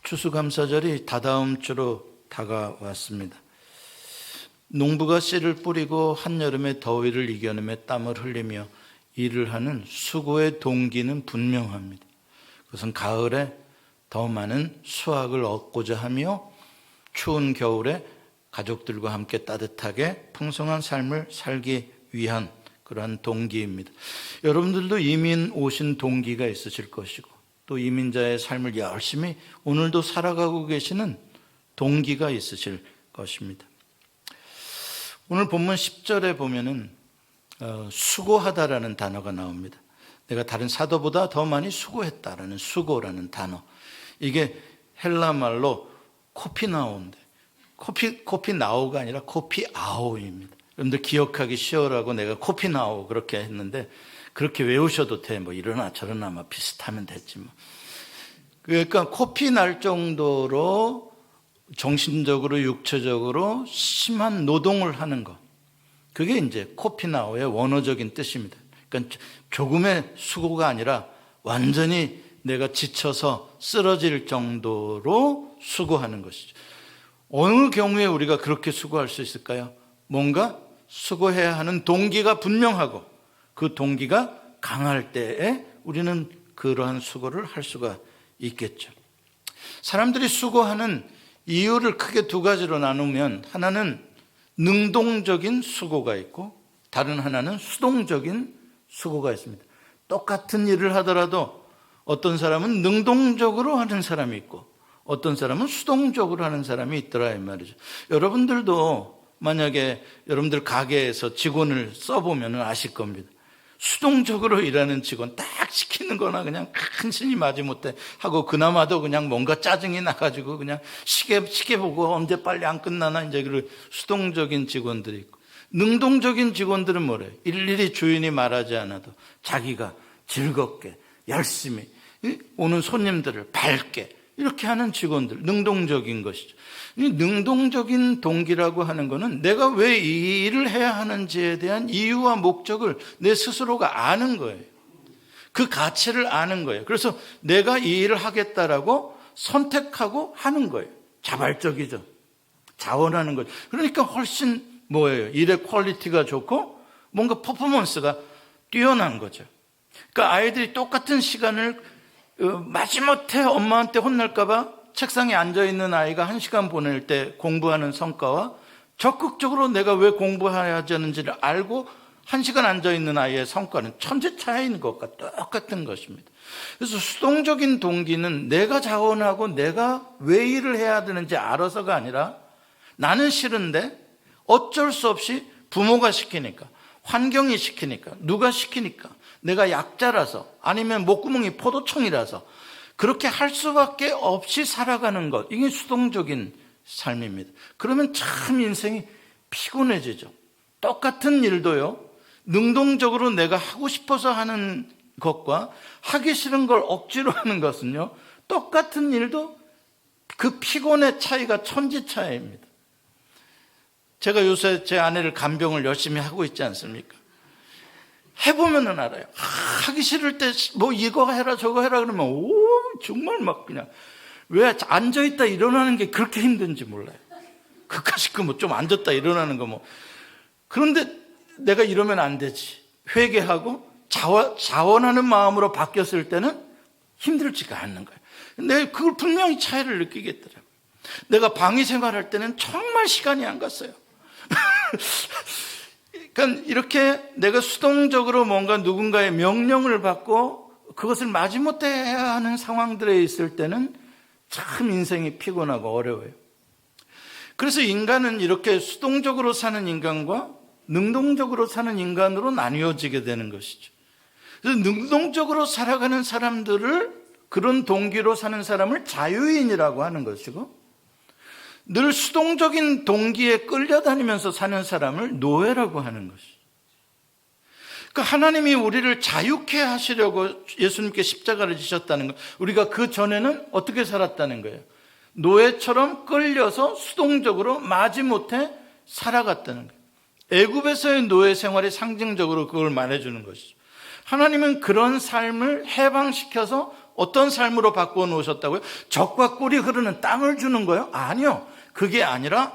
추수감사절이 다다음 주로 다가왔습니다. 농부가 씨를 뿌리고 한여름의 더위를 이겨내며 땀을 흘리며 일을 하는 수고의 동기는 분명합니다. 그것은 가을에 더 많은 수확을 얻고자 하며 추운 겨울에 가족들과 함께 따뜻하게 풍성한 삶을 살기 위한 그러한 동기입니다. 여러분들도 이민 오신 동기가 있으실 것이고 또 이민자의 삶을 열심히 오늘도 살아가고 계시는 동기가 있으실 것입니다. 오늘 본문 10절에 보면은 수고하다라는 단어가 나옵니다. 내가 다른 사도보다 더 많이 수고했다라는 수고라는 단어. 이게 헬라 말로 코피나오인데 코피나오가 아니라 코피아오입니다. 여러분들 기억하기 쉬우라고 내가 코피나오 그렇게 했는데 그렇게 외우셔도 돼. 뭐 이러나 저러나 막 비슷하면 됐지 뭐. 그러니까 코피 날 정도로 정신적으로 육체적으로 심한 노동을 하는 것. 그게 이제 코피나오의 원어적인 뜻입니다. 그러니까 조금의 수고가 아니라 완전히 내가 지쳐서 쓰러질 정도로 수고하는 것이죠. 어느 경우에 우리가 그렇게 수고할 수 있을까요? 뭔가 수고해야 하는 동기가 분명하고 그 동기가 강할 때에 우리는 그러한 수고를 할 수가 있겠죠. 사람들이 수고하는 이유를 크게 두 가지로 나누면 하나는 능동적인 수고가 있고 다른 하나는 수동적인 수고가 있습니다. 똑같은 일을 하더라도 어떤 사람은 능동적으로 하는 사람이 있고 어떤 사람은 수동적으로 하는 사람이 있더라 이 말이죠. 여러분들도 만약에 여러분들 가게에서 직원을 써보면 아실 겁니다. 수동적으로 일하는 직원 딱 시키는 거나 그냥 간신히 마지못해 하고 그나마도 그냥 뭔가 짜증이 나가지고 그냥 시계 보고 언제 빨리 안 끝나나 이제 그 수동적인 직원들이 있고 능동적인 직원들은 뭐래요? 일일이 주인이 말하지 않아도 자기가 즐겁게 열심히 오는 손님들을 밝게 이렇게 하는 직원들, 능동적인 것이죠. 이 능동적인 동기라고 하는 것은 내가 왜 이 일을 해야 하는지에 대한 이유와 목적을 내 스스로가 아는 거예요. 그 가치를 아는 거예요. 그래서 내가 이 일을 하겠다라고 선택하고 하는 거예요. 자발적이죠. 자원하는 거죠. 그러니까 훨씬 뭐예요? 일의 퀄리티가 좋고 뭔가 퍼포먼스가 뛰어난 거죠. 그러니까 아이들이 똑같은 시간을 마지못해 엄마한테 혼날까 봐 책상에 앉아있는 아이가 1시간 보낼 때 공부하는 성과와 적극적으로 내가 왜 공부해야 하는지를 알고 1시간 앉아있는 아이의 성과는 천지 차이인 것과 똑같은 것입니다. 그래서 수동적인 동기는 내가 자원하고 내가 왜 일을 해야 되는지 알아서가 아니라 나는 싫은데 어쩔 수 없이 부모가 시키니까 환경이 시키니까 누가 시키니까 내가 약자라서 아니면 목구멍이 포도청이라서 그렇게 할 수밖에 없이 살아가는 것, 이게 수동적인 삶입니다. 그러면 참 인생이 피곤해지죠. 똑같은 일도요, 능동적으로 내가 하고 싶어서 하는 것과 하기 싫은 걸 억지로 하는 것은요, 똑같은 일도 그 피곤의 차이가 천지 차이입니다. 제가 요새 제 아내를 간병을 열심히 하고 있지 않습니까? 해보면은 알아요. 하기 싫을 때 뭐 이거 해라 저거 해라 그러면 오 정말 막 그냥 왜 앉아있다 일어나는 게 그렇게 힘든지 몰라요. 그까짓 거 뭐 좀 앉았다 일어나는 거 뭐. 그런데 내가 이러면 안 되지. 회개하고 자원하는 마음으로 바뀌었을 때는 힘들지가 않는 거예요. 근데 그걸 분명히 차이를 느끼겠더라고요. 내가 방위 생활할 때는 정말 시간이 안 갔어요. 그러니까 이렇게 내가 수동적으로 뭔가 누군가의 명령을 받고 그것을 마지못해 해야 하는 상황들에 있을 때는 참 인생이 피곤하고 어려워요. 그래서 인간은 이렇게 수동적으로 사는 인간과 능동적으로 사는 인간으로 나뉘어지게 되는 것이죠. 그래서 능동적으로 살아가는 사람들을, 그런 동기로 사는 사람을 자유인이라고 하는 것이고, 늘 수동적인 동기에 끌려다니면서 사는 사람을 노예라고 하는 것이죠. 그러니까 하나님이 우리를 자유케 하시려고 예수님께 십자가를 지셨다는 것, 우리가 그 전에는 어떻게 살았다는 거예요? 노예처럼 끌려서 수동적으로 마지못해 살아갔다는 거예요. 애굽에서의 노예 생활이 상징적으로 그걸 말해주는 것이죠. 하나님은 그런 삶을 해방시켜서 어떤 삶으로 바꾸어 놓으셨다고요? 젖과 꿀이 흐르는 땅을 주는 거예요? 아니요. 그게 아니라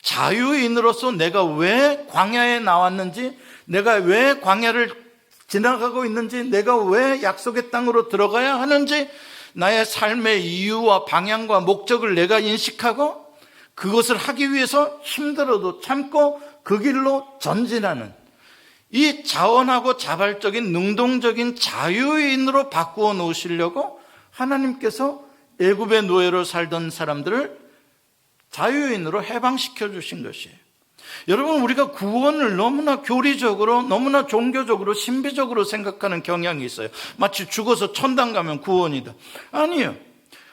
자유인으로서 내가 왜 광야에 나왔는지, 내가 왜 광야를 지나가고 있는지, 내가 왜 약속의 땅으로 들어가야 하는지, 나의 삶의 이유와 방향과 목적을 내가 인식하고 그것을 하기 위해서 힘들어도 참고 그 길로 전진하는, 이 자원하고 자발적인 능동적인 자유인으로 바꾸어 놓으시려고 하나님께서 애굽의 노예로 살던 사람들을 자유인으로 해방시켜 주신 것이에요. 여러분, 우리가 구원을 너무나 교리적으로, 너무나 종교적으로, 신비적으로 생각하는 경향이 있어요. 마치 죽어서 천당 가면 구원이다. 아니요.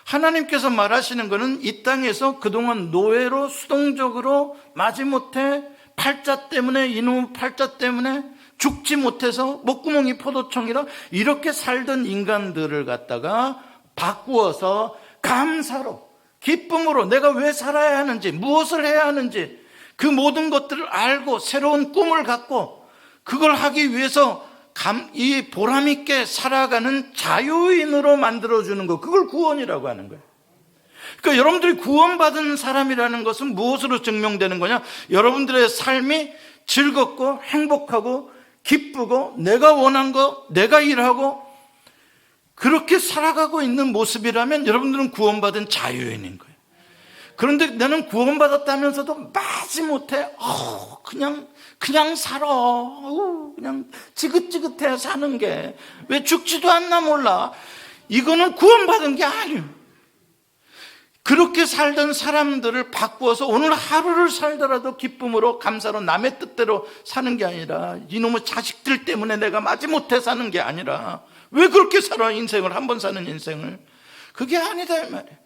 하나님께서 말하시는 것은 이 땅에서 그동안 노예로 수동적으로 마지못해 팔자 때문에, 이놈 팔자 때문에 죽지 못해서 목구멍이 포도청이라 이렇게 살던 인간들을 갖다가 바꾸어서 감사로, 기쁨으로 내가 왜 살아야 하는지, 무엇을 해야 하는지 그 모든 것들을 알고 새로운 꿈을 갖고 그걸 하기 위해서 이 보람 있게 살아가는 자유인으로 만들어주는 것, 그걸 구원이라고 하는 거예요. 그러니까 여러분들이 구원받은 사람이라는 것은 무엇으로 증명되는 거냐? 여러분들의 삶이 즐겁고 행복하고 기쁘고 내가 원한 거, 내가 일하고 그렇게 살아가고 있는 모습이라면 여러분들은 구원받은 자유인인 거예요. 그런데 나는 구원받았다면서도 마지못해 그냥 살아, 그냥 지긋지긋해 사는 게 왜 죽지도 않나 몰라. 이거는 구원받은 게 아니에요. 그렇게 살던 사람들을 바꾸어서 오늘 하루를 살더라도 기쁨으로 감사로 남의 뜻대로 사는 게 아니라, 이놈의 자식들 때문에 내가 마지못해 사는 게 아니라 왜 그렇게 살아, 인생을 한 번 사는 인생을. 그게 아니다 이 말이에요.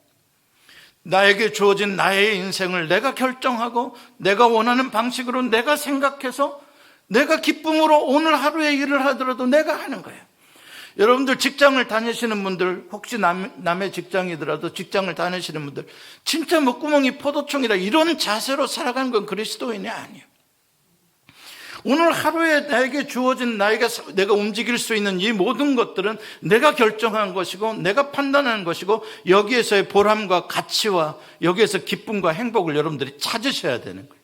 나에게 주어진 나의 인생을 내가 결정하고 내가 원하는 방식으로 내가 생각해서 내가 기쁨으로 오늘 하루의 일을 하더라도 내가 하는 거예요. 여러분들 직장을 다니시는 분들, 혹시 남의 직장이더라도 직장을 다니시는 분들, 진짜 목구멍이 포도청이라 이런 자세로 살아가는 건 그리스도인이 아니에요. 오늘 하루에 나에게 주어진, 내가 움직일 수 있는 이 모든 것들은 내가 결정한 것이고 내가 판단하는 것이고 여기에서의 보람과 가치와 여기에서 기쁨과 행복을 여러분들이 찾으셔야 되는 거예요.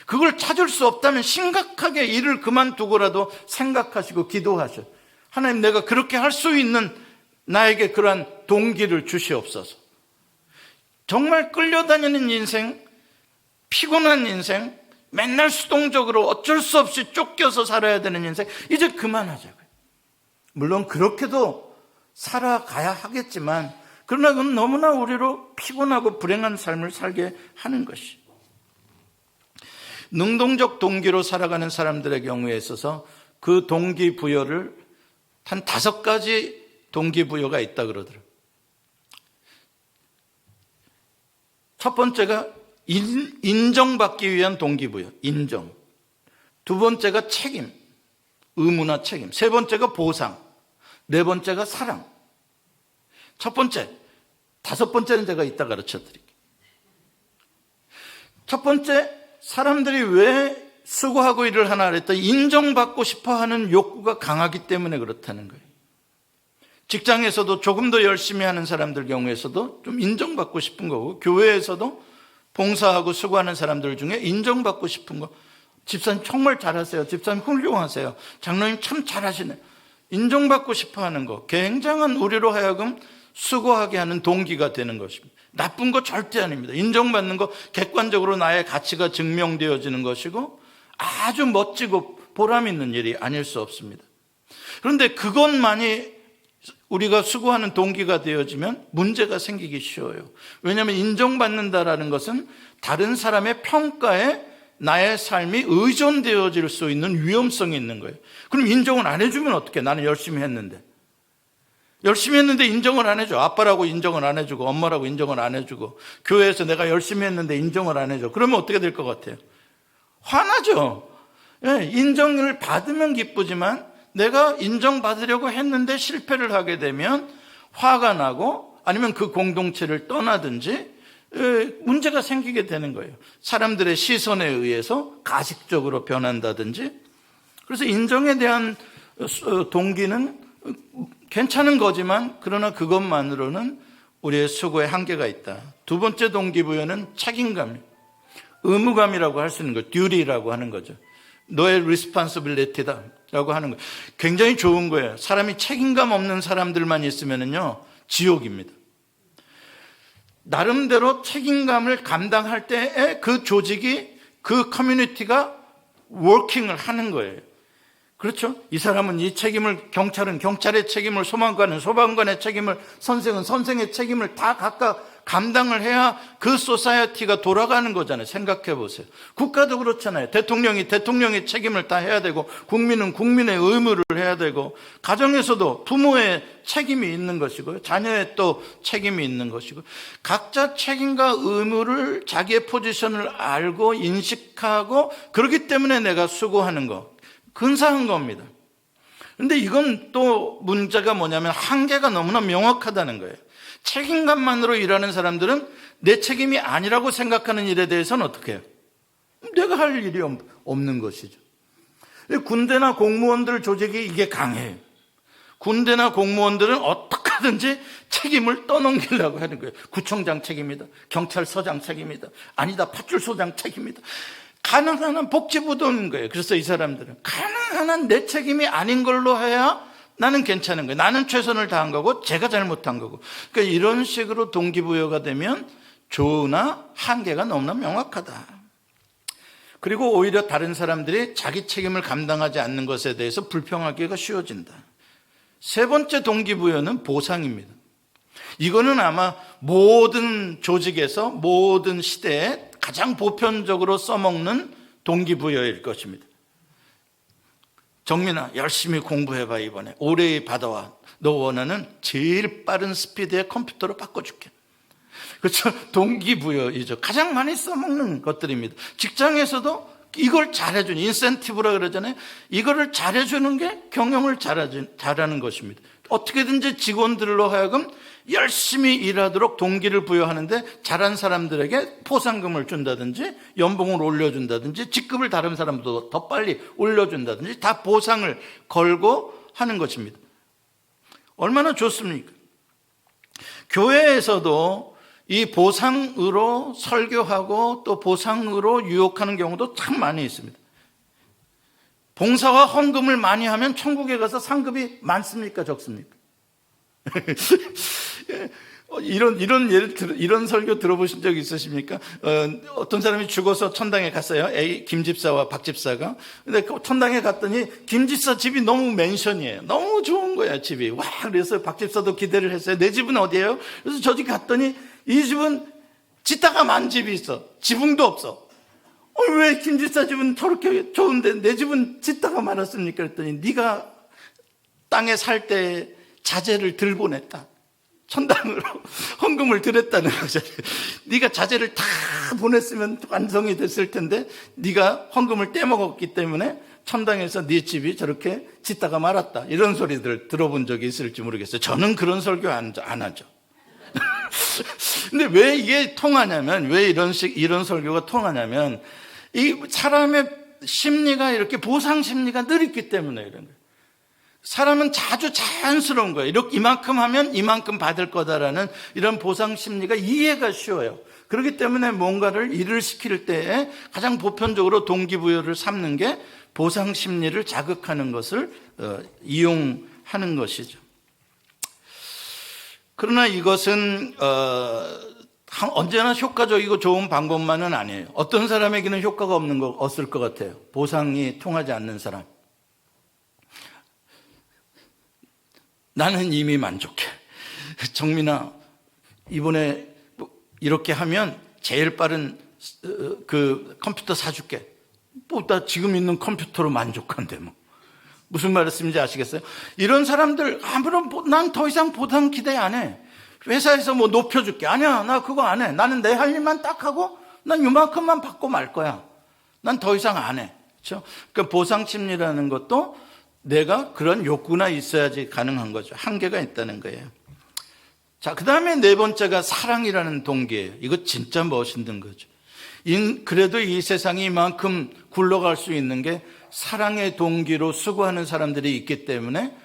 그걸 찾을 수 없다면 심각하게 일을 그만두고라도 생각하시고 기도하셔. 하나님, 내가 그렇게 할 수 있는 나에게 그러한 동기를 주시옵소서. 정말 끌려다니는 인생, 피곤한 인생, 맨날 수동적으로 어쩔 수 없이 쫓겨서 살아야 되는 인생, 이제 그만하자고요. 물론 그렇게도 살아가야 하겠지만, 그러나 그건 너무나 우리로 피곤하고 불행한 삶을 살게 하는 것이. 능동적 동기로 살아가는 사람들의 경우에 있어서 그 동기부여를 한 5가지 동기부여가 있다 그러더라고요. 첫 번째가 인정받기 위한 동기부여, 인정. 두 번째가 책임, 의무나 책임. 세 번째가 보상. 네 번째가 사랑. 첫 번째, 5번째는 제가 이따 가르쳐 드릴게요. 첫 번째, 사람들이 왜 수고하고 일을 하나 그랬더니 인정받고 싶어 하는 욕구가 강하기 때문에 그렇다는 거예요. 직장에서도 조금 더 열심히 하는 사람들 경우에서도 좀 인정받고 싶은 거고, 교회에서도 봉사하고 수고하는 사람들 중에 인정받고 싶은 거. 집사님 정말 잘하세요. 집사님 훌륭하세요. 장로님 참 잘하시네. 인정받고 싶어 하는 거, 굉장한 우리로 하여금 수고하게 하는 동기가 되는 것입니다. 나쁜 거 절대 아닙니다. 인정받는 거 객관적으로 나의 가치가 증명되어지는 것이고 아주 멋지고 보람 있는 일이 아닐 수 없습니다. 그런데 그것만이 우리가 수고하는 동기가 되어지면 문제가 생기기 쉬워요. 왜냐하면 인정받는다라는 것은 다른 사람의 평가에 나의 삶이 의존되어질 수 있는 위험성이 있는 거예요. 그럼 인정을 안 해주면 어떡해? 나는 열심히 했는데 인정을 안 해줘. 아빠라고 인정을 안 해주고 엄마라고 인정을 안 해주고 교회에서 내가 열심히 했는데 인정을 안 해줘. 그러면 어떻게 될 것 같아요? 화나죠. 인정을 받으면 기쁘지만 내가 인정받으려고 했는데 실패를 하게 되면 화가 나고 아니면 그 공동체를 떠나든지 문제가 생기게 되는 거예요. 사람들의 시선에 의해서 가식적으로 변한다든지. 그래서 인정에 대한 동기는 괜찮은 거지만 그러나 그것만으로는 우리의 수고에 한계가 있다. 두 번째 동기부여는 책임감, 의무감이라고 할 수 있는 거, duty라고 하는 거죠. 너의 responsibility다 라고 하는 거예요. 굉장히 좋은 거예요. 사람이 책임감 없는 사람들만 있으면요 지옥입니다. 나름대로 책임감을 감당할 때에 그 조직이, 그 커뮤니티가 워킹을 하는 거예요. 그렇죠? 이 사람은 이 책임을, 경찰은 경찰의 책임을, 소방관은 소방관의 책임을, 선생은 선생의 책임을 다 각각 감당을 해야 그 소사이어티가 돌아가는 거잖아요. 생각해 보세요. 국가도 그렇잖아요. 대통령이 대통령의 책임을 다 해야 되고, 국민은 국민의 의무를 해야 되고, 가정에서도 부모의 책임이 있는 것이고요, 자녀의 또 책임이 있는 것이고, 각자 책임과 의무를, 자기의 포지션을 알고 인식하고, 그렇기 때문에 내가 수고하는 거, 근사한 겁니다. 그런데 이건 또 문제가 뭐냐면 한계가 너무나 명확하다는 거예요. 책임감만으로 일하는 사람들은 내 책임이 아니라고 생각하는 일에 대해서는 어떻게 해요? 내가 할 일이 없는 것이죠. 군대나 공무원들 조직이 이게 강해요. 군대나 공무원들은 어떻게든지 책임을 떠넘기려고 하는 거예요. 구청장 책임이다, 경찰서장 책임이다, 아니다 파출소장 책임이다. 가능한 한 복지부도 있는 거예요. 그래서 이 사람들은 가능한 한 내 책임이 아닌 걸로 해야 나는 괜찮은 거예요. 나는 최선을 다한 거고 제가 잘못한 거고. 그러니까 이런 식으로 동기부여가 되면 조나 한계가 너무나 명확하다. 그리고 오히려 다른 사람들이 자기 책임을 감당하지 않는 것에 대해서 불평하기가 쉬워진다. 세 번째 동기부여는 보상입니다. 이거는 아마 모든 조직에서 모든 시대에 가장 보편적으로 써먹는 동기부여일 것입니다. 정민아, 열심히 공부해봐. 이번에 올해 받아와. 너 원하는 제일 빠른 스피드의 컴퓨터로 바꿔줄게. 그렇죠? 동기부여이죠. 가장 많이 써먹는 것들입니다. 직장에서도 이걸 잘해주는, 인센티브라 그러잖아요. 이거를 잘해주는 게 경영을 잘하는 것입니다. 어떻게든지 직원들로 하여금 열심히 일하도록 동기를 부여하는데, 잘한 사람들에게 포상금을 준다든지 연봉을 올려준다든지 직급을 다른 사람보다 더 빨리 올려준다든지 다 보상을 걸고 하는 것입니다. 얼마나 좋습니까? 교회에서도 이 보상으로 설교하고 또 보상으로 유혹하는 경우도 참 많이 있습니다. 봉사와 헌금을 많이 하면 천국에 가서 상급이 많습니까? 적습니까? 이런 설교 들어보신 적 있으십니까? 어떤 사람이 죽어서 천당에 갔어요. 김 집사와 박 집사가. 근데 천당에 갔더니 김 집사 집이 너무 맨션이에요. 너무 좋은 거야, 집이. 와, 그래서 박 집사도 기대를 했어요. 내 집은 어디예요? 그래서 저 집 갔더니 이 집은 짓다가 만 집이 있어. 지붕도 없어. 왜 김 집사 집은 저렇게 좋은데 내 집은 짓다가 말았습니까? 그랬더니 네가 땅에 살 때 자재를 들 보냈다. 천당으로 헌금을 드렸다는 거잖아요. 네가 자재를 다 보냈으면 완성이 됐을 텐데 네가 헌금을 떼먹었기 때문에 천당에서 네 집이 저렇게 짓다가 말았다. 이런 소리들 들어본 적이 있을지 모르겠어요. 저는 그런 설교 안 하죠. 근데 왜 이게 통하냐면, 왜 이런 설교가 통하냐면, 이 사람의 심리가 이렇게 보상 심리가 늘 있기 때문에 이런 거예요. 사람은 아주 자연스러운 거예요. 이렇게 이만큼 하면 이만큼 받을 거다라는 이런 보상 심리가 이해가 쉬워요. 그렇기 때문에 뭔가를 일을 시킬 때에 가장 보편적으로 동기부여를 삼는 게 보상 심리를 자극하는 것을 이용하는 것이죠. 그러나 이것은 언제나 효과적이고 좋은 방법만은 아니에요. 어떤 사람에게는 효과가 없을 것 같아요. 보상이 통하지 않는 사람. 나는 이미 만족해. 정민아, 이번에 이렇게 하면 제일 빠른 그 컴퓨터 사줄게. 나 지금 있는 컴퓨터로 만족한대. 무슨 말씀인지 아시겠어요? 이런 사람들 아무런 난 더 이상 보상 기대 안 해. 회사에서 높여줄게. 아니야, 나 그거 안 해. 나는 내 할 일만 딱 하고 난 이만큼만 받고 말 거야. 난 더 이상 안 해. 그렇죠? 그러니까 보상 심리라는 것도 내가 그런 욕구나 있어야지 가능한 거죠. 한계가 있다는 거예요. 자, 그 다음에 네 번째가 사랑이라는 동기예요. 이거 진짜 멋있는 거죠. 그래도 이 세상이 이만큼 굴러갈 수 있는 게 사랑의 동기로 수고하는 사람들이 있기 때문에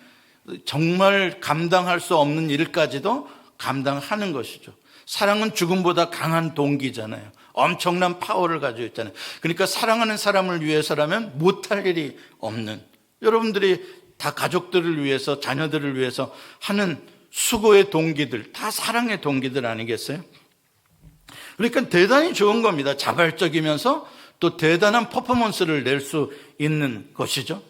정말 감당할 수 없는 일까지도 감당하는 것이죠. 사랑은 죽음보다 강한 동기잖아요. 엄청난 파워를 가지고 있잖아요. 그러니까 사랑하는 사람을 위해서라면 못할 일이 없는, 여러분들이 다 가족들을 위해서, 자녀들을 위해서 하는 수고의 동기들, 다 사랑의 동기들 아니겠어요? 그러니까 대단히 좋은 겁니다. 자발적이면서 또 대단한 퍼포먼스를 낼 수 있는 것이죠.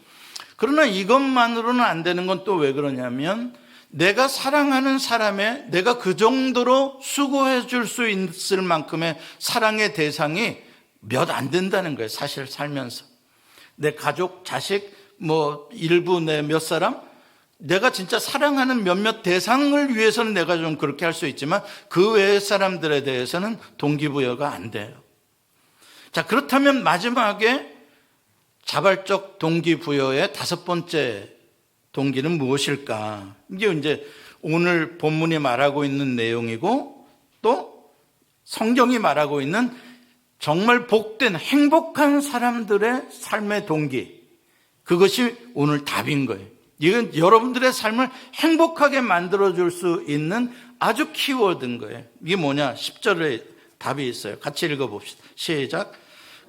그러나 이것만으로는 안 되는 건 또 왜 그러냐면, 내가 사랑하는 사람의, 내가 그 정도로 수고해 줄 수 있을 만큼의 사랑의 대상이 몇 안 된다는 거예요. 사실 살면서 내 가족, 자식, 일부 내 몇 사람, 내가 진짜 사랑하는 몇몇 대상을 위해서는 내가 좀 그렇게 할 수 있지만 그 외의 사람들에 대해서는 동기부여가 안 돼요. 자, 그렇다면 마지막에 자발적 동기부여의 5번째 동기는 무엇일까? 이게 이제 오늘 본문이 말하고 있는 내용이고, 또 성경이 말하고 있는 정말 복된 행복한 사람들의 삶의 동기, 그것이 오늘 답인 거예요. 이건 여러분들의 삶을 행복하게 만들어줄 수 있는 아주 키워드인 거예요. 이게 뭐냐? 10절에 답이 있어요. 같이 읽어봅시다. 시작.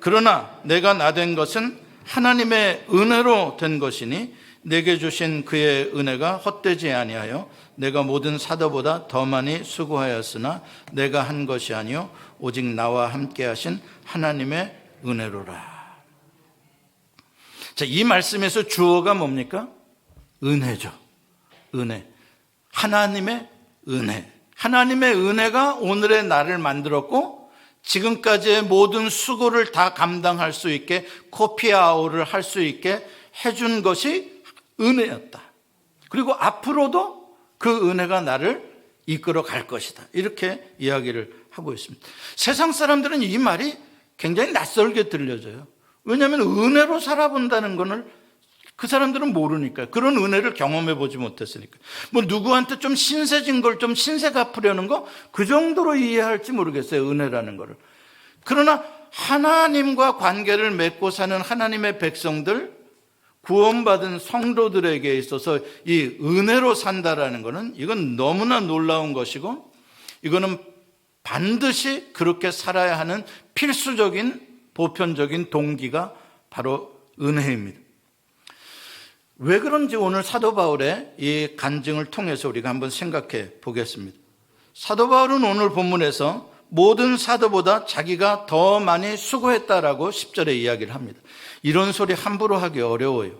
그러나 내가 나된 것은 하나님의 은혜로 된 것이니 내게 주신 그의 은혜가 헛되지 아니하여 내가 모든 사도보다 더 많이 수고하였으나 내가 한 것이 아니요 오직 나와 함께 하신 하나님의 은혜로라. 자, 이 말씀에서 주어가 뭡니까? 은혜죠. 은혜. 하나님의 은혜. 하나님의 은혜가 오늘의 나를 만들었고, 지금까지의 모든 수고를 다 감당할 수 있게, 코피아웃을 할 수 있게 해준 것이 은혜였다. 그리고 앞으로도 그 은혜가 나를 이끌어 갈 것이다. 이렇게 이야기를 하고 있습니다. 세상 사람들은 이 말이 굉장히 낯설게 들려져요. 왜냐하면 은혜로 살아본다는 것을 그 사람들은 모르니까요. 그런 은혜를 경험해 보지 못했으니까. 누구한테 좀 신세진 걸 좀 신세 갚으려는 거, 그 정도로 이해할지 모르겠어요. 은혜라는 거를. 그러나 하나님과 관계를 맺고 사는 하나님의 백성들, 구원받은 성도들에게 있어서 이 은혜로 산다라는 것은, 이건 너무나 놀라운 것이고, 이거는 반드시 그렇게 살아야 하는 필수적인 보편적인 동기가 바로 은혜입니다. 왜 그런지 오늘 사도 바울의 이 간증을 통해서 우리가 한번 생각해 보겠습니다. 사도 바울은 오늘 본문에서 모든 사도보다 자기가 더 많이 수고했다라고 10절에 이야기를 합니다. 이런 소리 함부로 하기 어려워요.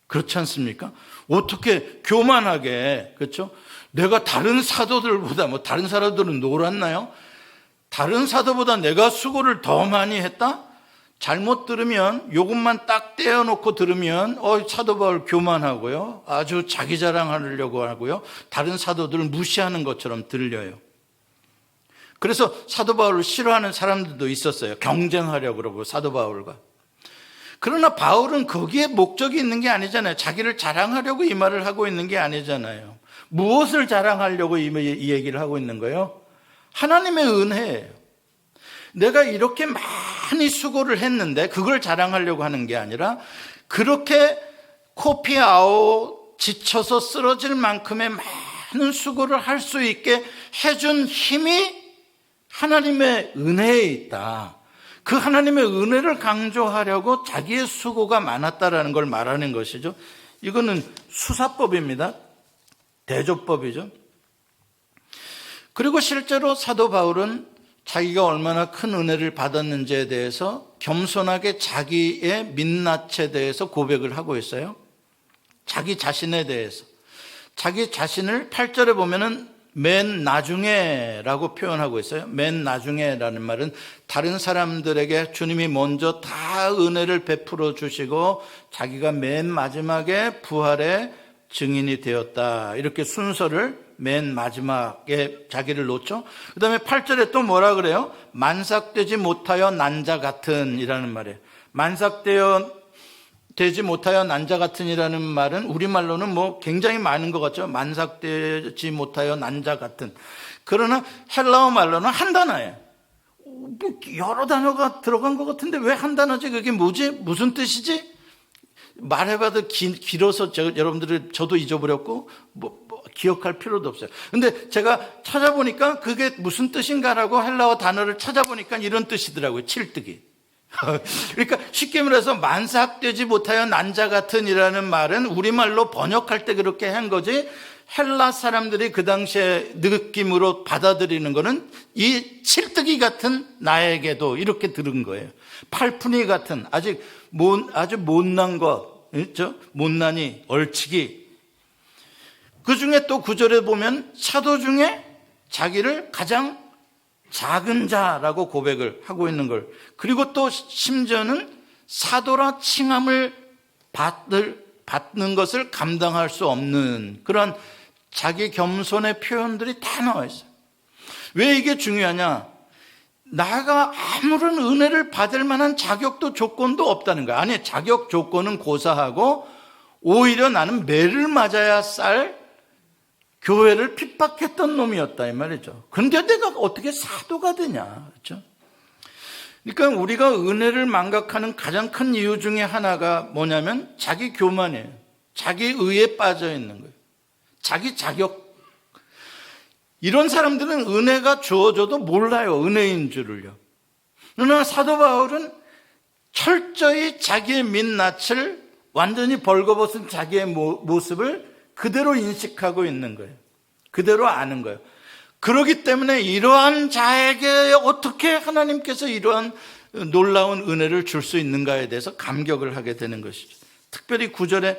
그렇지 않습니까? 어떻게 교만하게, 그렇죠? 내가 다른 사도들보다, 다른 사도들은 놀았나요? 다른 사도보다 내가 수고를 더 많이 했다? 잘못 들으면, 요것만 딱 떼어놓고 들으면 사도 바울 교만하고요, 아주 자기 자랑하려고 하고요, 다른 사도들을 무시하는 것처럼 들려요. 그래서 사도 바울을 싫어하는 사람들도 있었어요. 경쟁하려고 그러고 사도 바울과. 그러나 바울은 거기에 목적이 있는 게 아니잖아요. 자기를 자랑하려고 이 말을 하고 있는 게 아니잖아요. 무엇을 자랑하려고 이 얘기를 하고 있는 거예요? 하나님의 은혜예요. 내가 이렇게 많이 수고를 했는데 그걸 자랑하려고 하는 게 아니라, 그렇게 코피아웃 지쳐서 쓰러질 만큼의 많은 수고를 할 수 있게 해준 힘이 하나님의 은혜에 있다. 그 하나님의 은혜를 강조하려고 자기의 수고가 많았다라는 걸 말하는 것이죠. 이거는 수사법입니다. 대조법이죠. 그리고 실제로 사도 바울은 자기가 얼마나 큰 은혜를 받았는지에 대해서 겸손하게 자기의 민낯에 대해서 고백을 하고 있어요. 자기 자신에 대해서. 자기 자신을 8절에 보면은 맨 나중에라고 표현하고 있어요. 맨 나중에라는 말은 다른 사람들에게 주님이 먼저 다 은혜를 베풀어 주시고 자기가 맨 마지막에 부활의 증인이 되었다. 이렇게 순서를 맨 마지막에 자기를 놓죠. 그 다음에 8절에 또 뭐라 그래요? 만삭되지 못하여 난 자 같은 이라는 말이에요. 되지 못하여 난 자 같은 이라는 말은 우리말로는 굉장히 많은 것 같죠. 만삭되지 못하여 난 자 같은. 그러나 헬라어 말로는 한 단어예요. 여러 단어가 들어간 것 같은데 왜 한 단어지? 그게 뭐지? 무슨 뜻이지? 말해봐도 길어서 저도 잊어버렸고 기억할 필요도 없어요. 근데 제가 찾아보니까 그게 무슨 뜻인가라고 헬라어 단어를 찾아보니까 이런 뜻이더라고요. 칠뜨기. 그러니까 쉽게 말해서 만삭되지 못하여 난자 같은 이라는 말은 우리말로 번역할 때 그렇게 한 거지, 헬라 사람들이 그 당시에 느낌으로 받아들이는 거는 이 칠뜨기 같은 나에게도 이렇게 들은 거예요. 팔푼이 같은 아주 못난 것 있죠? 못난이, 얼치기. 그 중에 또 구절에 보면 사도 중에 자기를 가장 작은 자라고 고백을 하고 있는 걸, 그리고 또 심지어는 사도라 칭함을 받는 것을 감당할 수 없는 그런 자기 겸손의 표현들이 다 나와 있어요. 왜 이게 중요하냐? 나가 아무런 은혜를 받을 만한 자격도 조건도 없다는 거야. 아니, 자격 조건은 고사하고 오히려 나는 매를 맞아야 쌀 교회를 핍박했던 놈이었다 이 말이죠. 그런데 내가 어떻게 사도가 되냐, 그렇죠? 그러니까 우리가 은혜를 망각하는 가장 큰 이유 중에 하나가 뭐냐면 자기 교만이에요. 자기 의에 빠져 있는 거예요. 자기 자격. 이런 사람들은 은혜가 주어져도 몰라요, 은혜인 줄을요. 그러나 사도 바울은 철저히 자기의 민낯을, 완전히 벌거벗은 자기의 모습을 그대로 인식하고 있는 거예요. 그대로 아는 거예요. 그렇기 때문에 이러한 자에게 어떻게 하나님께서 이러한 놀라운 은혜를 줄 수 있는가에 대해서 감격을 하게 되는 것이죠. 특별히 9절에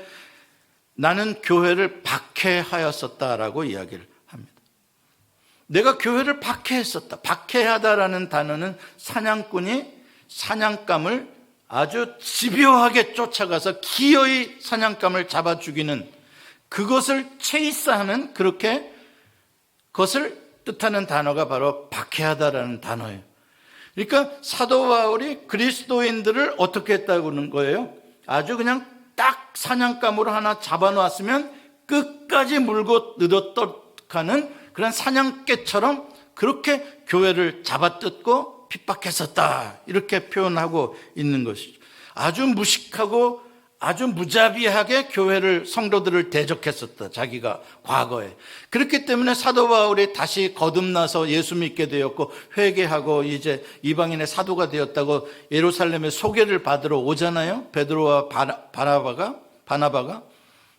나는 교회를 박해하였었다라고 이야기를 합니다. 내가 교회를 박해했었다. 박해하다라는 단어는 사냥꾼이 사냥감을 아주 집요하게 쫓아가서 기어이 사냥감을 잡아 죽이는, 그것을 체이스하는, 그렇게 그것을 뜻하는 단어가 바로 박해하다라는 단어예요. 그러니까 사도 바울이 그리스도인들을 어떻게 했다고 하는 거예요? 아주 그냥 딱 사냥감으로 하나 잡아놨으면 끝까지 물고 늘어떡하는 그런 사냥개처럼 그렇게 교회를 잡아뜯고 핍박했었다, 이렇게 표현하고 있는 것이죠. 아주 무식하고 아주 무자비하게 교회를, 성도들을 대적했었다, 자기가 과거에. 그렇기 때문에 사도 바울이 다시 거듭나서 예수 믿게 되었고 회개하고 이제 이방인의 사도가 되었다고 예루살렘에 소개를 받으러 오잖아요. 베드로와 바나바가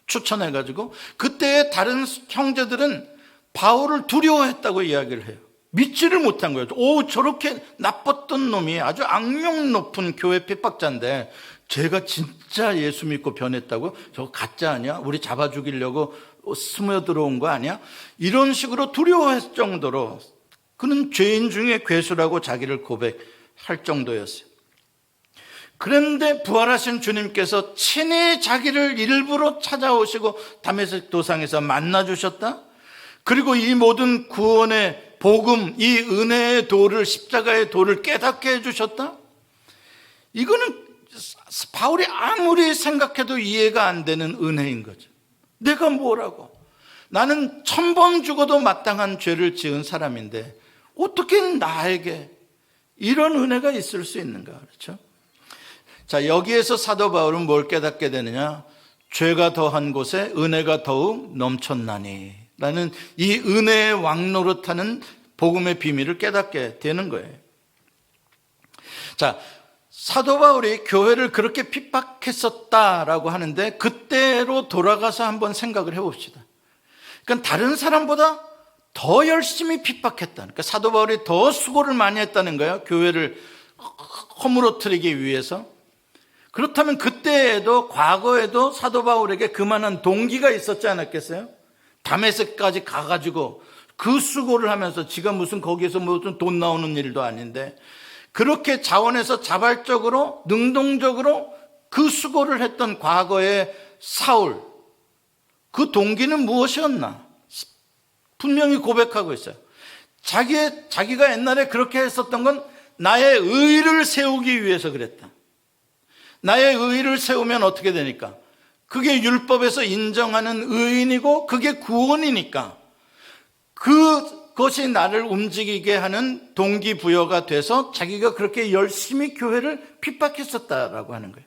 추천해가지고, 그때 다른 형제들은 바울을 두려워했다고 이야기를 해요. 믿지를 못한 거예요. 저렇게 나빴던 놈이 아주 악명 높은 교회 핍박자인데 제가 진짜 예수 믿고 변했다고? 저거 가짜 아니야? 우리 잡아 죽이려고 스며 들어온 거 아니야? 이런 식으로 두려워할 정도로 그는 죄인 중에 괴수라고 자기를 고백할 정도였어요. 그런데 부활하신 주님께서 친히 자기를 일부러 찾아오시고 다메섹 도상에서 만나주셨다. 그리고 이 모든 구원의 복음, 이 은혜의 도를, 십자가의 도를 깨닫게 해주셨다. 이거는 바울이 아무리 생각해도 이해가 안 되는 은혜인 거죠. 내가 뭐라고? 나는 1000번 죽어도 마땅한 죄를 지은 사람인데 어떻게 나에게 이런 은혜가 있을 수 있는가, 그렇죠? 자, 여기에서 사도 바울은 뭘 깨닫게 되느냐? 죄가 더한 곳에 은혜가 더욱 넘쳤나니 라는 이 은혜의 왕노릇하는 복음의 비밀을 깨닫게 되는 거예요. 자, 사도 바울이 교회를 그렇게 핍박했었다라고 하는데 그때로 돌아가서 한번 생각을 해봅시다. 그러니까 다른 사람보다 더 열심히 핍박했다. 그러니까 사도 바울이 더 수고를 많이 했다는 거예요. 교회를 허물어뜨리기 위해서. 그렇다면 그때에도, 과거에도 사도 바울에게 그만한 동기가 있었지 않았겠어요? 다메섹까지 가가지고 그 수고를 하면서, 지가 무슨 거기에서 무슨 돈 나오는 일도 아닌데 그렇게 자원해서 자발적으로, 능동적으로 그 수고를 했던 과거의 사울, 그 동기는 무엇이었나? 분명히 고백하고 있어요. 자기가 옛날에 그렇게 했었던 건 나의 의를 세우기 위해서 그랬다. 나의 의를 세우면 어떻게 되니까? 그게 율법에서 인정하는 의인이고 그게 구원이니까 그것이 나를 움직이게 하는 동기부여가 돼서 자기가 그렇게 열심히 교회를 핍박했었다라고 하는 거예요.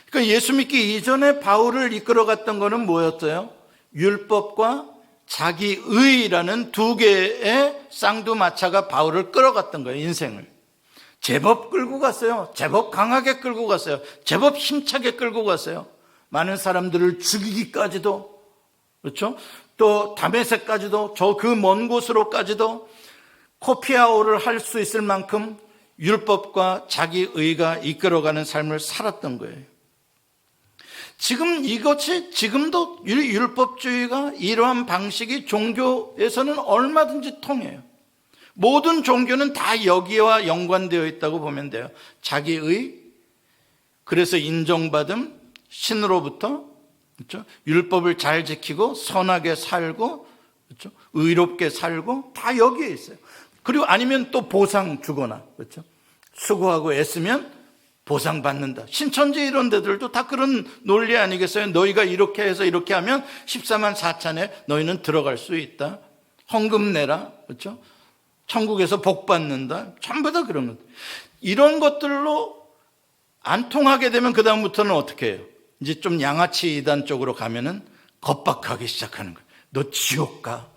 그러니까 예수 믿기 이전에 바울을 이끌어갔던 거는 뭐였어요? 율법과 자기의라는 두 개의 쌍두마차가 바울을 끌어갔던 거예요, 인생을. 제법 끌고 갔어요. 제법 강하게 끌고 갔어요. 제법 힘차게 끌고 갔어요. 많은 사람들을 죽이기까지도, 그렇죠? 또 다메섹까지도, 저 그 먼 곳으로까지도 코피아오를 할 수 있을 만큼 율법과 자기의가 이끌어가는 삶을 살았던 거예요. 지금도 율법주의가 이러한 방식이 종교에서는 얼마든지 통해요. 모든 종교는 다 여기와 연관되어 있다고 보면 돼요. 자기의, 그래서 인정받음, 신으로부터, 그렇죠? 율법을 잘 지키고 선하게 살고, 그렇죠? 의롭게 살고, 다 여기에 있어요. 그리고 아니면 또 보상 주거나, 그렇죠? 수고하고 애쓰면 보상받는다. 신천지 이런 데들도 다 그런 논리 아니겠어요? 너희가 이렇게 해서 이렇게 하면 14만 4천에 너희는 들어갈 수 있다. 헌금 내라. 그렇죠? 천국에서 복 받는다. 전부 다 그런 것. 이런 것들로 안 통하게 되면 그다음부터는 어떻게 해요? 이제 좀 양아치 이단 쪽으로 가면은 겁박하기 시작하는 거예요. 너 지옥 가.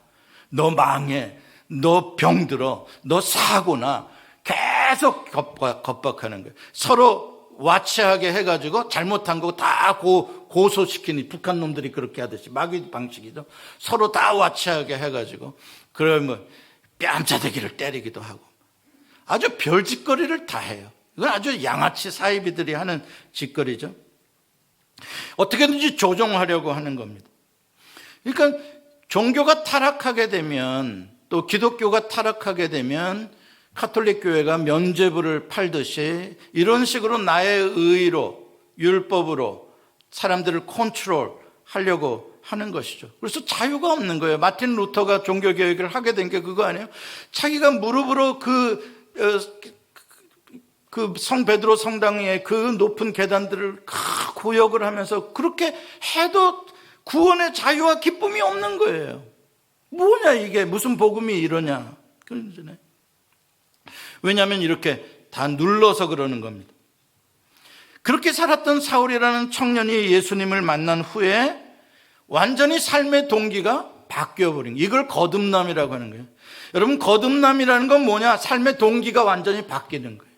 너 망해. 너 병들어. 너 사고나. 계속 겁박하는 거예요. 서로 와치하게 해가지고 잘못한 거 다 고소시키는, 북한 놈들이 그렇게 하듯이 마귀 방식이죠. 서로 다 와치하게 해가지고 그러면 뺨짜대기를 때리기도 하고 아주 별짓거리를 다 해요. 이건 아주 양아치 사이비들이 하는 짓거리죠. 어떻게든지 조종하려고 하는 겁니다. 그러니까 종교가 타락하게 되면, 또 기독교가 타락하게 되면 카톨릭 교회가 면죄부를 팔듯이 이런 식으로 나의 의로, 율법으로 사람들을 컨트롤 하려고 하는 것이죠. 그래서 자유가 없는 거예요. 마틴 루터가 종교개혁을 하게 된 게 그거 아니에요? 자기가 무릎으로 그 성 베드로 성당의 그 높은 계단들을 고역을 하면서 그렇게 해도 구원의 자유와 기쁨이 없는 거예요. 뭐냐 이게, 무슨 복음이 이러냐. 그러잖아요. 왜냐하면 이렇게 다 눌러서 그러는 겁니다. 그렇게 살았던 사울이라는 청년이 예수님을 만난 후에 완전히 삶의 동기가 바뀌어버린 거예요. 이걸 거듭남이라고 하는 거예요. 여러분, 거듭남이라는 건 뭐냐? 삶의 동기가 완전히 바뀌는 거예요.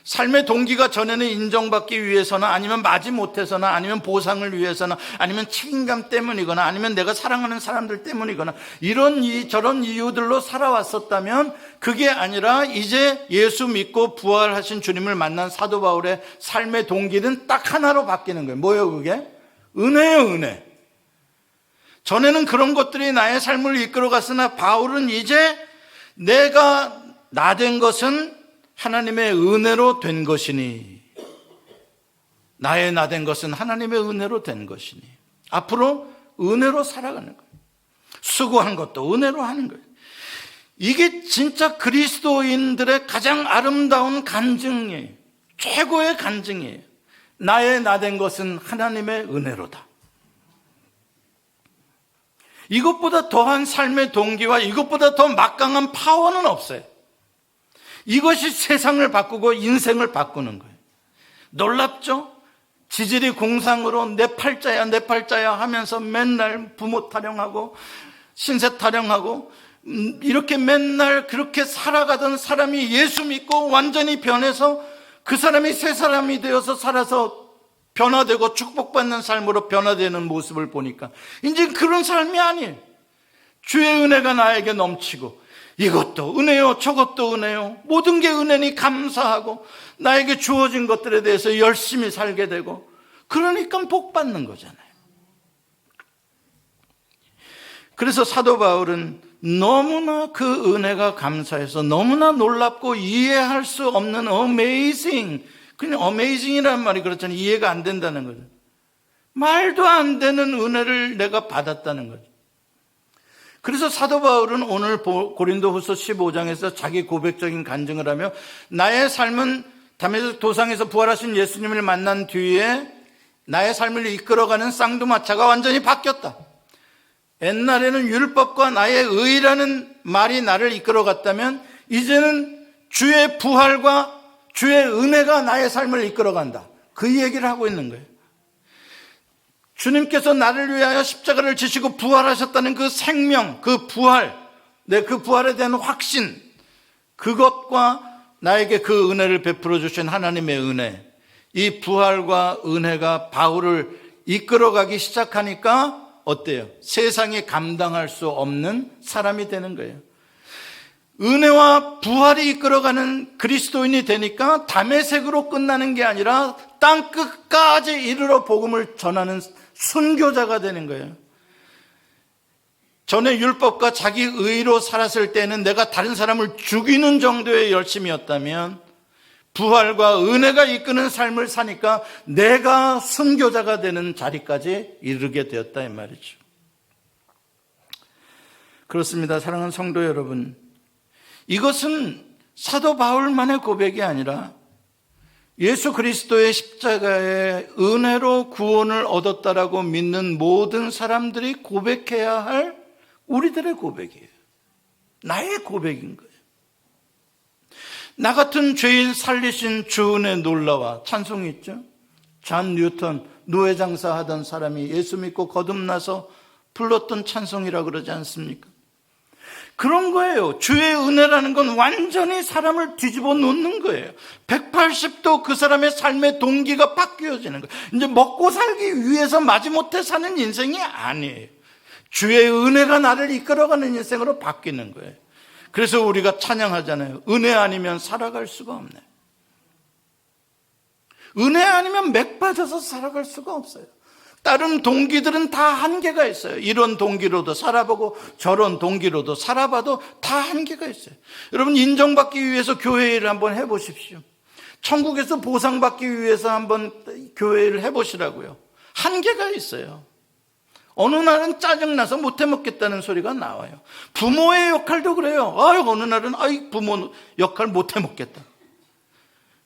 삶의 동기가 전에는 인정받기 위해서나 아니면 마지못해서나 아니면 보상을 위해서나 아니면 책임감 때문이거나 아니면 내가 사랑하는 사람들 때문이거나 저런 이유들로 살아왔었다면 그게 아니라 이제 예수 믿고 부활하신 주님을 만난 사도 바울의 삶의 동기는 딱 하나로 바뀌는 거예요. 뭐예요 그게? 은혜예요, 은혜. 전에는 그런 것들이 나의 삶을 이끌어갔으나 바울은 이제 내가 나 된 것은 하나님의 은혜로 된 것이니, 나의 나 된 것은 하나님의 은혜로 된 것이니 앞으로 은혜로 살아가는 거예요. 수고한 것도 은혜로 하는 거예요. 이게 진짜 그리스도인들의 가장 아름다운 간증이에요. 최고의 간증이에요. 나의 나 된 것은 하나님의 은혜로다. 이것보다 더한 삶의 동기와 이것보다 더 막강한 파워는 없어요. 이것이 세상을 바꾸고 인생을 바꾸는 거예요. 놀랍죠? 지질이 공상으로 내 팔자야 하면서 맨날 부모 타령하고 신세 타령하고 이렇게 맨날 그렇게 살아가던 사람이 예수 믿고 완전히 변해서 그 사람이 새 사람이 되어서 살아서 변화되고 축복받는 삶으로 변화되는 모습을 보니까 이제 그런 삶이 아니에요. 주의 은혜가 나에게 넘치고 이것도 은혜요, 저것도 은혜요. 모든 게 은혜니 감사하고 나에게 주어진 것들에 대해서 열심히 살게 되고 그러니까 복 받는 거잖아요. 그래서 사도 바울은 너무나 그 은혜가 감사해서 너무나 놀랍고 이해할 수 없는 amazing, 그냥 amazing이라는 말이 그렇잖아요. 이해가 안 된다는 거죠. 말도 안 되는 은혜를 내가 받았다는 거죠. 그래서 사도 바울은 오늘 고린도후서 15장에서 자기 고백적인 간증을 하며 나의 삶은 다메섹 도상에서 부활하신 예수님을 만난 뒤에 나의 삶을 이끌어가는 쌍두마차가 완전히 바뀌었다. 옛날에는 율법과 나의 의라는 말이 나를 이끌어갔다면 이제는 주의 부활과 주의 은혜가 나의 삶을 이끌어간다. 그 얘기를 하고 있는 거예요. 주님께서 나를 위하여 십자가를 지시고 부활하셨다는 그 생명, 그 부활, 그 부활에 대한 확신, 그것과 나에게 그 은혜를 베풀어 주신 하나님의 은혜, 이 부활과 은혜가 바울을 이끌어가기 시작하니까 어때요? 세상이 감당할 수 없는 사람이 되는 거예요. 은혜와 부활이 이끌어가는 그리스도인이 되니까 다메섹으로 끝나는 게 아니라 땅 끝까지 이르러 복음을 전하는 순교자가 되는 거예요. 전에 율법과 자기 의로 살았을 때는 내가 다른 사람을 죽이는 정도의 열심이었다면 부활과 은혜가 이끄는 삶을 사니까 내가 순교자가 되는 자리까지 이르게 되었다 이 말이죠. 그렇습니다. 사랑하는 성도 여러분, 이것은 사도 바울만의 고백이 아니라 예수 그리스도의 십자가의 은혜로 구원을 얻었다라고 믿는 모든 사람들이 고백해야 할 우리들의 고백이에요. 나의 고백인 거예요. 나 같은 죄인 살리신 주 은혜 놀라와 찬송이 있죠. 존 뉴턴 노예 장사하던 사람이 예수 믿고 거듭나서 불렀던 찬송이라고 그러지 않습니까? 그런 거예요. 주의 은혜라는 건 완전히 사람을 뒤집어 놓는 거예요. 180도 그 사람의 삶의 동기가 바뀌어지는 거예요. 이제 먹고 살기 위해서 마지못해 사는 인생이 아니에요. 주의 은혜가 나를 이끌어가는 인생으로 바뀌는 거예요. 그래서 우리가 찬양하잖아요. 은혜 아니면 살아갈 수가 없네. 은혜 아니면 맥 빠져서 살아갈 수가 없어요. 다른 동기들은 다 한계가 있어요. 이런 동기로도 살아보고 저런 동기로도 살아봐도 다 한계가 있어요. 여러분, 인정받기 위해서 교회 일을 한번 해보십시오. 천국에서 보상받기 위해서 한번 교회 일을 해보시라고요. 한계가 있어요. 어느 날은 짜증나서 못해 먹겠다는 소리가 나와요. 부모의 역할도 그래요. 어느 날은 부모 역할 못해 먹겠다.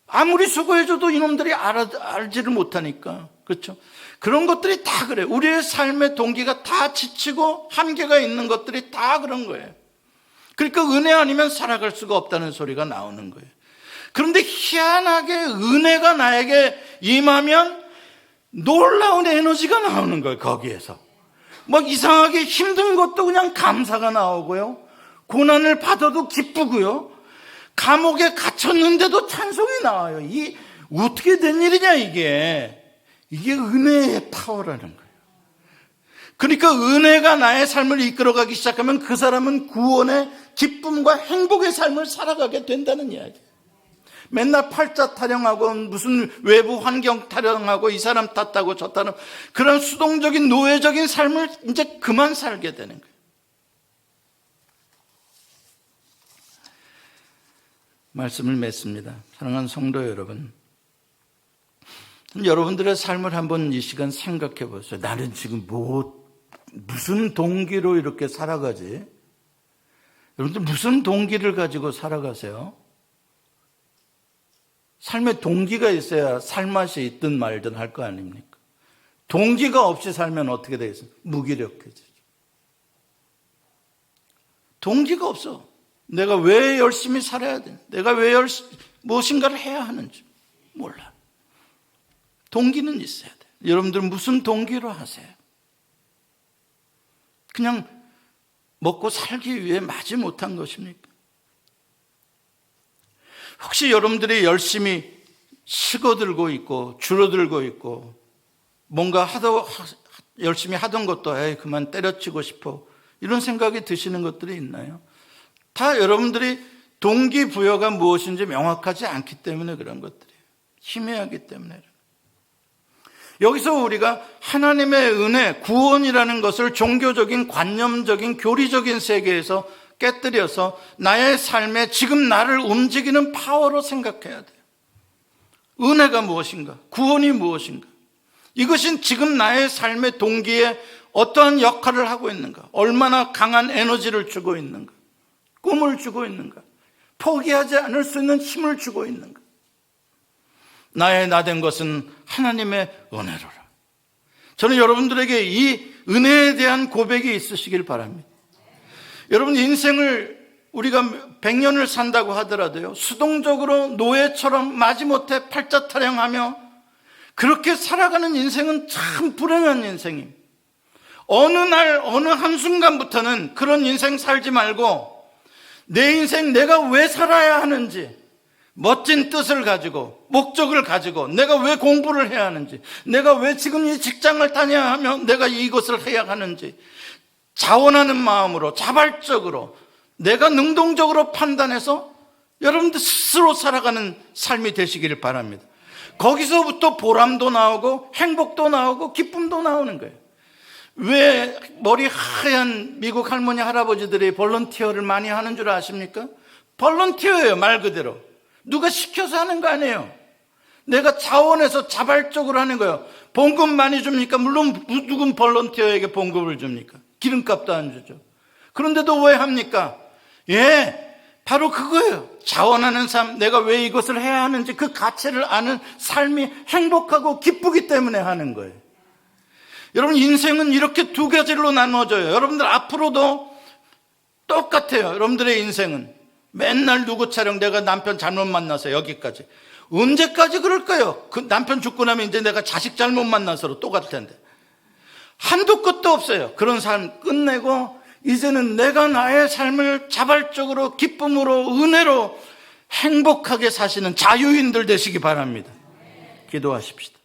아무리 수고해줘도 이놈들이 알지를 못하니까. 그렇죠? 그런 것들이 다 그래요. 우리의 삶의 동기가 다 지치고 한계가 있는 것들이 다 그런 거예요. 그러니까 은혜 아니면 살아갈 수가 없다는 소리가 나오는 거예요. 그런데 희한하게 은혜가 나에게 임하면 놀라운 에너지가 나오는 거예요. 거기에서 막 이상하게 힘든 것도 그냥 감사가 나오고요, 고난을 받아도 기쁘고요, 감옥에 갇혔는데도 찬송이 나와요. 이 어떻게 된 일이냐 이게 은혜의 파워라는 거예요. 그러니까 은혜가 나의 삶을 이끌어가기 시작하면 그 사람은 구원의 기쁨과 행복의 삶을 살아가게 된다는 이야기예요. 맨날 팔자 타령하고 무슨 외부 환경 타령하고 이 사람 탓하고 저 탓하고 그런 수동적인 노예적인 삶을 이제 그만 살게 되는 거예요. 말씀을 맺습니다. 사랑하는 성도 여러분, 여러분들의 삶을 한번 이 시간 생각해 보세요. 나는 지금 무슨 동기로 이렇게 살아가지? 여러분들 무슨 동기를 가지고 살아가세요? 삶에 동기가 있어야 살맛이 있든 말든 할 거 아닙니까? 동기가 없이 살면 어떻게 되겠습니까? 무기력해지죠. 동기가 없어. 내가 왜 열심히 살아야 돼? 내가 왜 무엇인가를 해야 하는지 몰라. 동기는 있어야 돼. 여러분들 무슨 동기로 하세요? 그냥 먹고 살기 위해 마지못한 것입니까? 혹시 여러분들이 열심히 식어들고 있고 줄어들고 있고 뭔가 열심히 하던 것도 그만 때려치고 싶어 이런 생각이 드시는 것들이 있나요? 다 여러분들이 동기부여가 무엇인지 명확하지 않기 때문에 그런 것들이에요. 희미하기 때문에. 여기서 우리가 하나님의 은혜, 구원이라는 것을 종교적인 관념적인 교리적인 세계에서 깨뜨려서 나의 삶에 지금 나를 움직이는 파워로 생각해야 돼요. 은혜가 무엇인가? 구원이 무엇인가? 이것이 지금 나의 삶의 동기에 어떠한 역할을 하고 있는가? 얼마나 강한 에너지를 주고 있는가? 꿈을 주고 있는가? 포기하지 않을 수 있는 힘을 주고 있는가? 나의 나된 것은 하나님의 은혜로라. 저는 여러분들에게 이 은혜에 대한 고백이 있으시길 바랍니다. 여러분, 인생을 우리가 100년을 산다고 하더라도요, 수동적으로 노예처럼 마지못해 팔자 타령하며 그렇게 살아가는 인생은 참 불행한 인생입니다. 어느 날 어느 한순간부터는 그런 인생 살지 말고 내 인생 내가 왜 살아야 하는지, 멋진 뜻을 가지고 목적을 가지고 내가 왜 공부를 해야 하는지, 내가 왜 지금 이 직장을 다녀야 하며 내가 이것을 해야 하는지 자원하는 마음으로 자발적으로 내가 능동적으로 판단해서 여러분들 스스로 살아가는 삶이 되시기를 바랍니다. 거기서부터 보람도 나오고 행복도 나오고 기쁨도 나오는 거예요. 왜 머리 하얀 미국 할머니 할아버지들이 볼런티어를 많이 하는 줄 아십니까? 볼런티어예요, 말 그대로. 누가 시켜서 하는 거 아니에요. 내가 자원해서 자발적으로 하는 거예요. 봉급 많이 줍니까? 물론 누군 볼런티어에게 봉급을 줍니까? 기름값도 안 주죠. 그런데도 왜 합니까? 바로 그거예요. 자원하는 삶, 내가 왜 이것을 해야 하는지 그 가치를 아는 삶이 행복하고 기쁘기 때문에 하는 거예요. 여러분, 인생은 이렇게 두 가지로 나눠져요. 여러분들 앞으로도 똑같아요. 여러분들의 인생은 맨날 누구 촬영, 내가 남편 잘못 만나서 여기까지. 언제까지 그럴까요? 그 남편 죽고 나면 이제 내가 자식 잘못 만나서로 똑같을 텐데. 한도 끝도 없어요. 그런 삶 끝내고 이제는 내가 나의 삶을 자발적으로 기쁨으로 은혜로 행복하게 사시는 자유인들 되시기 바랍니다. 기도하십시다.